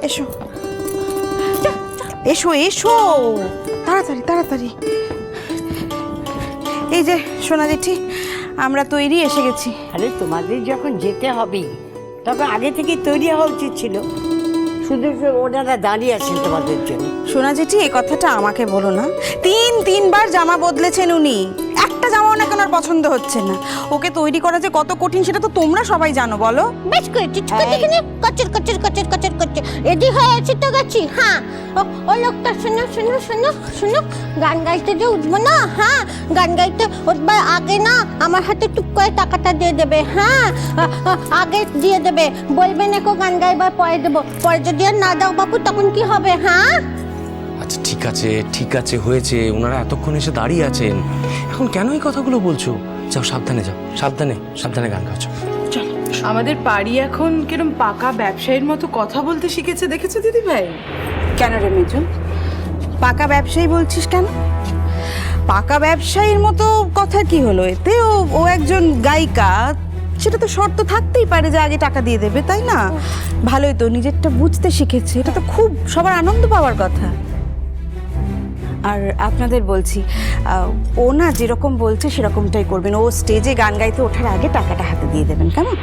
এসো এসো এসো, তাড়াতাড়ি তাড়াতাড়ি। এই যে সোনা জেঠি, আমরা তৈরি, এসে গেছি। আরে তোমাদের যখন যেতে হবেই তবে আগে থেকে তৈরি হওয়া উচিত ছিল। শুধু ওনারা দাঁড়িয়ে আছেন তোমাদের জন্য। সোনা জেঠি, এই কথাটা আমাকে বলো না। তিনবার জামা বদলেছেন উনি, একটা জামাও না কেন পছন্দ হচ্ছে না। ওকে তৈরি করা যে কত কঠিন সেটা তো তোমরা সবাই জানো, বলো। বেশ করেছি, দেখে কচর কচর কচর কচর করছে। রেডি হয়ে আছি তো গেছি। হ্যাঁ, ও লোকটা শোনো শোনো শোনো শোনো, গান গাইতে যে উঠবো না, হ্যাঁ গান গাইতে উঠবার আগে না আমার হাতে টুক করে টাকাটা দিয়ে দেবে। হ্যাঁ, আগে দিয়ে দেবে, বলবে না কো গান গাইবার পরে দেবো। পরে যদি আর না দাও বাবু তখন কি হবে? হ্যাঁ আচ্ছা ঠিক আছে হয়েছে, ওনারা এতক্ষণ এসে দাঁড়িয়ে আছেন, এখন কেন এই কথাগুলো বলছো? যাও সাবধানে, যাও সাবধানে সাবধানে গান গাচ্ছ। আমাদের বাড়ি এখন কিরম পাকা ব্যবসায়ীর মতো কথা বলতে শিখেছে, দেখেছো দিদি ভাই? কেন রে মিজু, পাকা ব্যবসায়ী বলছিস কেন? পাকা ব্যবসায়ীর মতো কথা কি হলো এতে? ও একজন গায়িকা, সেটা তো শর্ত থাকতেই পারে যে আগে টাকা দিয়ে দেবে, তাই না? ভালোই তো, নিজেরটা বুঝতে শিখেছে, এটা তো খুব সবার আনন্দ পাওয়ার কথা। আর আপনাদের বলছি, ও না যেরকম বলছে সেরকমটাই করবেন। ও স্টেজে গান গাইতে ওঠার আগে টাকাটা হাতে দিয়ে দেবেন, কেমন?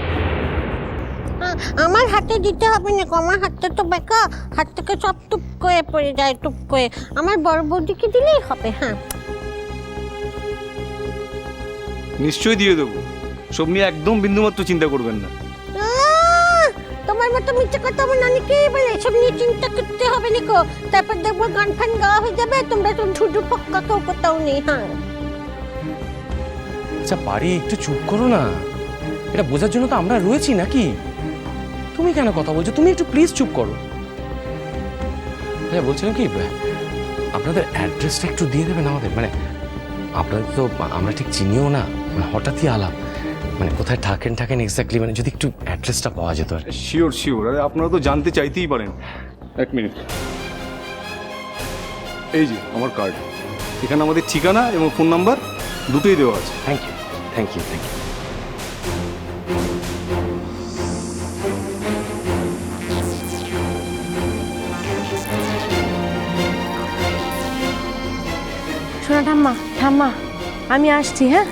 আমার হাতে দিতে হবে না, আমার হাতটা তো বেকা, হাত থেকে সব টুপ করে পড়ে যায়, টুপ করে। আমার বড় বৌদিকে দিলেই হবে। হ্যাঁ নিশ্চয়ই দিয়ে দেবো, সব নিয়ে একদম বিন্দুমাত্র চিন্তা করবেন না। তোমার মতো মিথ্যে কথা আমার নানিকেই বলে, এসব নিয়ে চিন্তা করতে হবে না কো। তারপর দেখবো গান ফান গাওয়া হয়ে যাবে, তোমরা তো ঝুটু পক্কা কেউ কোথাও নেই। হ্যাঁ আচ্ছা বাড়ি একটু চুপ করো না, এটা বোঝার জন্য তো আমরা রয়েছি নাকি? তুমি কেন কথা বলছো? তুমি একটু প্লিজ চুপ করো। আচ্ছা বলছিলাম কি, আপনাদের অ্যাড্রেসটা একটু দিয়ে দেবেন আমাদের, মানে আপনাদের তো আমরা ঠিক চিনিও না, মানে হঠাৎই আলাপ, মানে কোথায় থাকেন এক্স্যাক্টলি, মানে যদি একটু অ্যাড্রেসটা পাওয়া যেত আর। শিওর, আরে আপনারা তো জানতে চাইতেই পারেন। এক মিনিট, এই যে আমার কার্ড, এখানে আমাদের ঠিকানা এবং ফোন নাম্বার দুটোই দেওয়া আছে। Thank you. শোনো ঠাম্মা, আমি আসছি। হ্যাঁ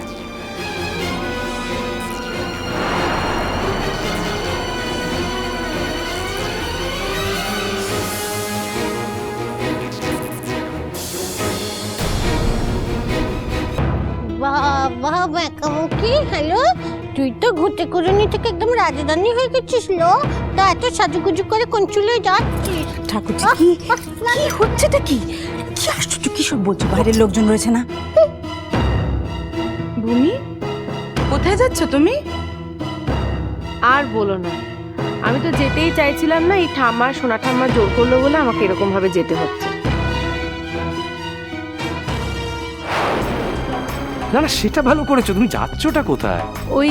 বাহ বেকামুখী, হ্যালো, তুই তো ঘুরতে কুরুনি থেকে একদম রাজধানী হয়ে গেছিস। লো তা এত সাজুগুজু করে কোন চুলে যাচ্ছিস? ঠাকুরজি, কি হচ্ছেটা কি? কি আশ্চর্য, কি সব বলছো? বাইরের লোকজন রয়েছে না? ভূমি, কোথায় যাচ্ছ তুমি? আর বলো না, আমি তো যেতেই চাইছিলাম না, এই ঠাম্মা সোনা ঠাম্মা জোর করলো বলে আমাকে এরকম ভাবে যেতে হচ্ছে। না সেটা ভালো করেছো, তুমি যাচ্ছোটা কোথায়? ওই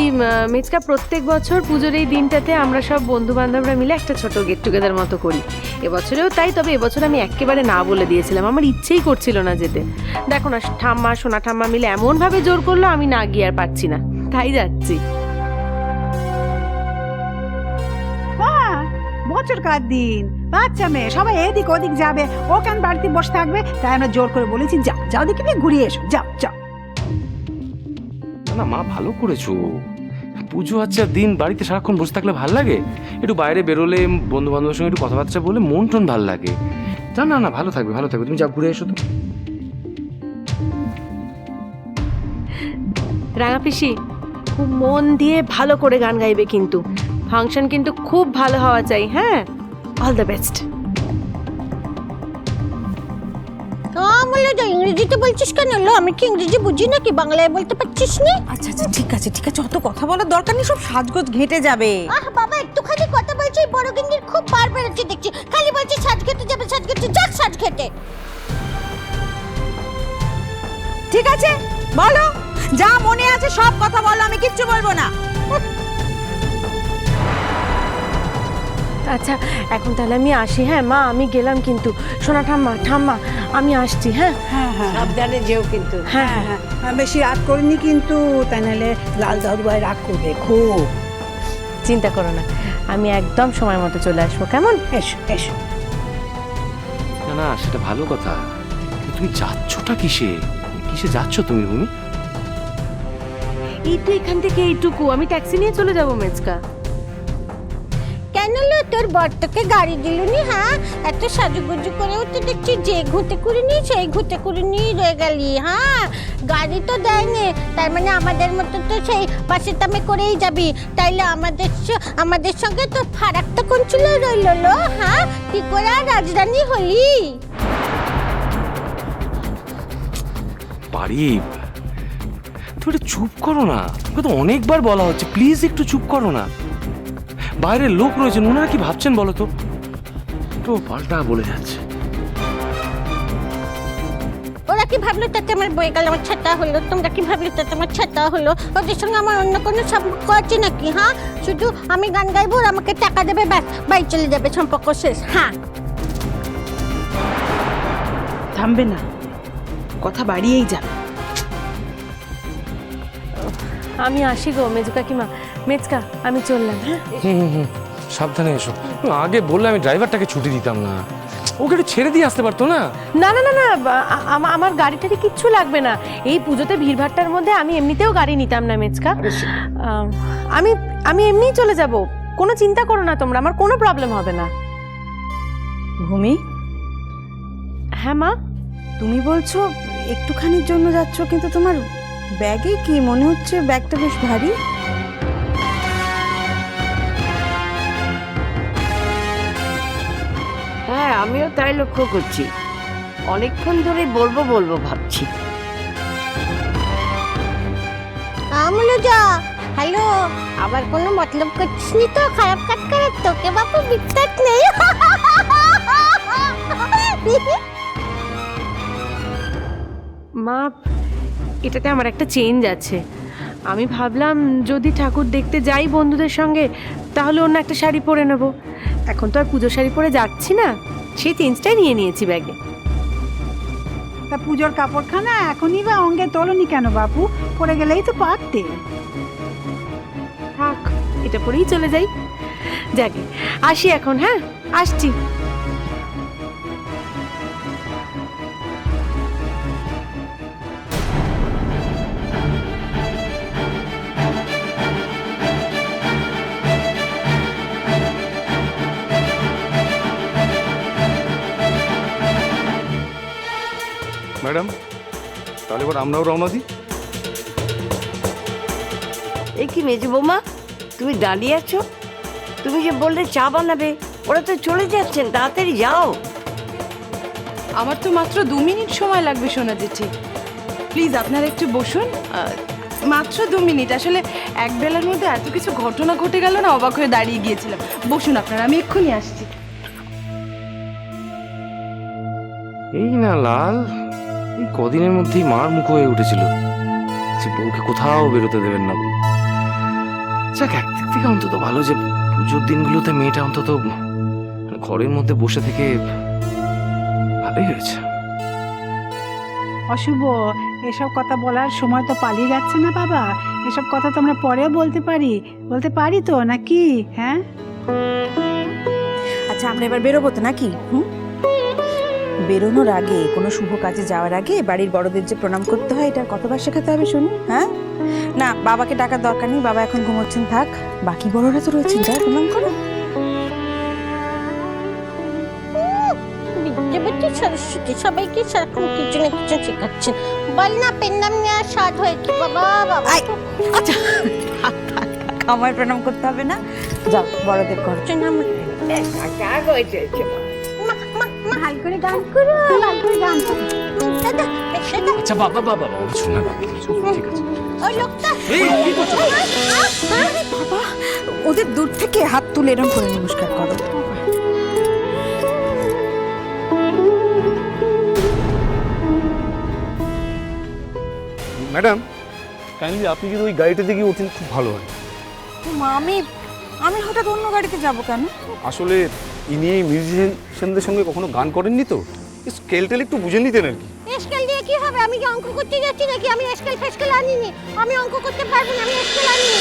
মেচকা প্রত্যেক বছর পুজোর এই দিনটাতে আমরা সব বন্ধু বান্ধবরা মিলে একটা ছোট গেট টুগেদার মতো করি। এবছরেও তাই, তবে এবছর আমি একেবারে না বলে দিয়েছিলাম, আমার ইচ্ছেই করছিল না যেতে। দেখো না, ঠাম্মা সোনা ঠাম্মা মিলে এমন ভাবে জোর করলো, আমি না গিয়ে আর পারছি না, তাই যাচ্ছি। বছরকার দিন বাচ্চা মেয়ে সবাই এদিক ওদিক যাবে, ও কেন বাড়িতে বসে থাকবে? তাই আমরা জোর করে বলেছি যাও দেখি ঘুরিয়ে এসো, যাও। না মা, ভালো করেছো। পুজো আছে দিন, বাড়িতে সারাক্ষণ বসে থাকলে ভাল লাগে? একটু বাইরে বেরোলে বন্ধু বান্ধবের সঙ্গে একটু কথাবার্তা বলে মন টন ভাল লাগে। না ভালো থাকবে, তুমি যাও, ঘুরে এসো তো। রাঙা পিসি, খুব মন দিয়ে ভালো করে গান গাইবে কিন্তু, ফাংশন কিন্তু খুব ভালো হওয়া চাই। হ্যাঁ, অল দ্য বেস্ট। বলে যা, ইংরেজিতে বলছিস কেন? লো, আমি কি ইংরেজি বুঝি নাকি? বাংলায় বলতে পারছিস না? আচ্ছা ঠিক আছে, অত কথা বলার দরকার নেই, সব সাজগোজ ঘেটে যাবে। বাবা একটুখানি কথা বলছি, বড় গিন্নির খুব বার বেড়েছে দেখছি, খালি বলছি সাজ খেতে যাবে, যাক সাজ খেতে। ঠিক আছে, বলো, যা মনে আছে সব কথা বলো, আমি কিচ্ছু বলবো না। আচ্ছা এখন তাহলে আমি আসি। হ্যাঁ মা, আমি গেলাম কিন্তু। সোনা ঠাম্মা আমি আসছি। হ্যাঁ সাবধানে যেও কিন্তু। হ্যাঁ, বেশি রাগ করিনি কিন্তু, তাই নাহলে লাল দাদু ভাই রাগ করবে খুব। চিন্তা করো না, আমি একদম সময় মতো চলে আসবো, কেমন? এসো এসো। না না, সেটা ভালো কথা, কিন্তু তুমি যাচ্ছটা কিসে? কিসে যাচ্ছ তুমি ভূমি? এই তো এখান থেকে এইটুকু, আমি ট্যাক্সি নিয়ে চলে যাবো মেজকা। কেন লো তোর বরটাকে গাড়ি দিলুনি? হ্যাঁ, এত সাজুগুজু করেও তো দেখছি যে ঘুঁটে করিনি সেই ঘুঁটে করিনি রয়ে গেলি। হ্যাঁ, গাড়ি তো দেয়নি, তার মানে আমাদের মতো তো সেই বাসের দামে করেই যাবি। তাইলে আমাদের সঙ্গে তো ফারাকটা কোন ছিল রইল লো? হ্যাঁ, কি করে আর রাজধানী হলি? বাড়ি, তুমি একটু চুপ করো না, ওকে তো অনেকবার বলা হচ্ছে, প্লিজ একটু চুপ করো না। বাইরের লোক রয়েছেন, ওনারা কি ভাবছেন বলো তো? তো পাল্টা বলে যাচ্ছে। ওরা কি ভাবলো তাতে আমার বয়ে গেল, আমার ছাতা হলো? তোমরা কি ভাবলো তাতে আমার ছাতা হলো? ওদের সঙ্গে আমার অন্য কোনো সম্পর্ক আছে নাকি? হ্যাঁ, শুধু আমি গান গাইবো আর আমাকে টাকা দেবে, ব্যাস বাড়ি চলে যাবে, সম্পর্ক শেষ। হ্যাঁ, থামবে না, কথা বাড়িয়েই যাবে। আমি আসি গো মেজু কাকিমা। মেজকা, আমি চললাম। হ্যাঁ, সাবধানে এসো। আগে বললে আমি ড্রাইভারটাকে ছুটি দিতাম না, ওকে একটু ছেড়ে দিয়ে আসতে পারতো না? না না না না, আমার গাড়িটাতে কিচ্ছু লাগবে না। এই পুজোতে ভিড়ভাট্টার মধ্যে আমি এমনিতেও গাড়ি নিতাম না মেজকা। আমি এমনিই চলে যাব, কোনো চিন্তা করো না তোমরা, আমার কোনো প্রবলেম হবে না। ভূমি, হ্যাঁ মা? তুমি বলছো একটুখানির জন্য যাচ্ছ, কিন্তু তোমার ব্যাগে কি মনে হচ্ছে? ব্যাগটা বেশ ভারী। হ্যাঁ, আমিও তাই লক্ষ্য করছি, অনেকক্ষণ ধরে বলবো ভাবছি। আমলো যা। হ্যালো, আবার কোনো মতলব করছিস নি তো? খারাপ কাজ করে তোকে বাপু বিত্তাত নেই। মা, এটাতে আমার একটা চেঞ্জ আছে। আমি ভাবলাম যদি ঠাকুর দেখতে যাই বন্ধুদের সঙ্গে, তাহলে অন্য একটা শাড়ি পরে নেব। এখন তো আর পুজো শাড়ি পরে যাচ্ছি না, সেই চেঞ্জটাই নিয়ে নিয়েছি ব্যাগে। তা পুজোর কাপড়খানা এখনই বা অঙ্গে তোলনি কেন বাপু? পরে গেলেই তো পারতে। থাক, এটা পরেই চলে যাই। যাকে আসি এখন। হ্যাঁ, আসছি। ম্যাডাম, তাহলে এবার আমরাও রওনা দিই। এই কি মেজো বৌমা, তুমি দাঁড়িয়ে আছো? তুমি যে বললে চা বানাবে, ওরা তো চলে যাচ্ছেন, তাড়াতাড়ি যাও। আমার তো মাত্র 2 মিনিট সময় লাগবে সোনা জেঠি, প্লিজ আপনারা একটু বসুন। মাত্র 2 মিনিট, আসলে এক বেলার মধ্যে এত কিছু ঘটনা ঘটে গেল না, অবাক হয়ে দাঁড়িয়ে গিয়েছিলাম। বসুন আপনারা, আমি এক্ষুনি আসছি। এই না লাল, এই কদিনের মধ্যেই মার মুখ হয়ে উঠেছিল যে বউকে কোথাও বেরোতে দেবেন না। যাক, একদিক থেকে অন্তত ভালো যে পুজোর দিনগুলোতে মেয়েটা অন্তত মানে ঘরের মধ্যে বসে থেকে ভালোই হয়েছে। অশুভ, এসব কথা বলার সময় তো পালিয়ে যাচ্ছে না বাবা। এসব কথা তো আমরা পরেও বলতে পারি তো নাকি? হ্যাঁ, আচ্ছা, আমরা এবার বেরোবো তো নাকি? বেরোনোর আগে, কোনো শুভ কাজে যাওয়ার আগে বাড়ির বড়দের যে প্রণাম করতে হয়, এটা কতবার শেখাতে হবে শুনি? হ্যাঁ, না বাবাকে ডাকার দরকার নেই, বাবা এখন ঘুমোচ্ছেন, থাক। বাকি বড়রা তো রয়েছেন, যাও প্রণাম করো। বিদ্যাপতি সরস্বতী সবাইকে সারাক্ষণ কিছু না কিছু শেখাচ্ছেন। বল না, পেন নাম নেওয়ার স্বাদ হয় কি বাবা? বাবা আচ্ছা, আমায় প্রণাম করতে হবে না, যাও বড়দের ঘর। ভাল করে গান করো, ভাল করে গান করো। দাদা, দাদা, আচ্ছা বাবা বাবা বাবা, শোন না বাবা, ঠিক আছে। ওই লোকটা বাবা, ওদের দূর থেকে হাত তুলে এরম করে নমস্কার করো। ম্যাডাম, কাইন্ডলি আপনি যদি ওই গাড়িটাতে গিয়ে ওঠেন খুব ভালো হয়। মা, আমি হঠাৎ অন্য গাড়িতে যাব কেন? আসলে ইনি এই মিউজিশিয়ানদের সঙ্গে কখনো গান করেননি তো, স্কেল টেল একটু বুঝে নিতেন আর কি। স্কেল দিয়ে কি হবে? আমি কি অঙ্ক করতে যাচ্ছি নাকি? আমি স্কেল ফেস্কেল আনিনি, আমি অঙ্ক করতে পারবো না, আমি স্কেল আনিনি।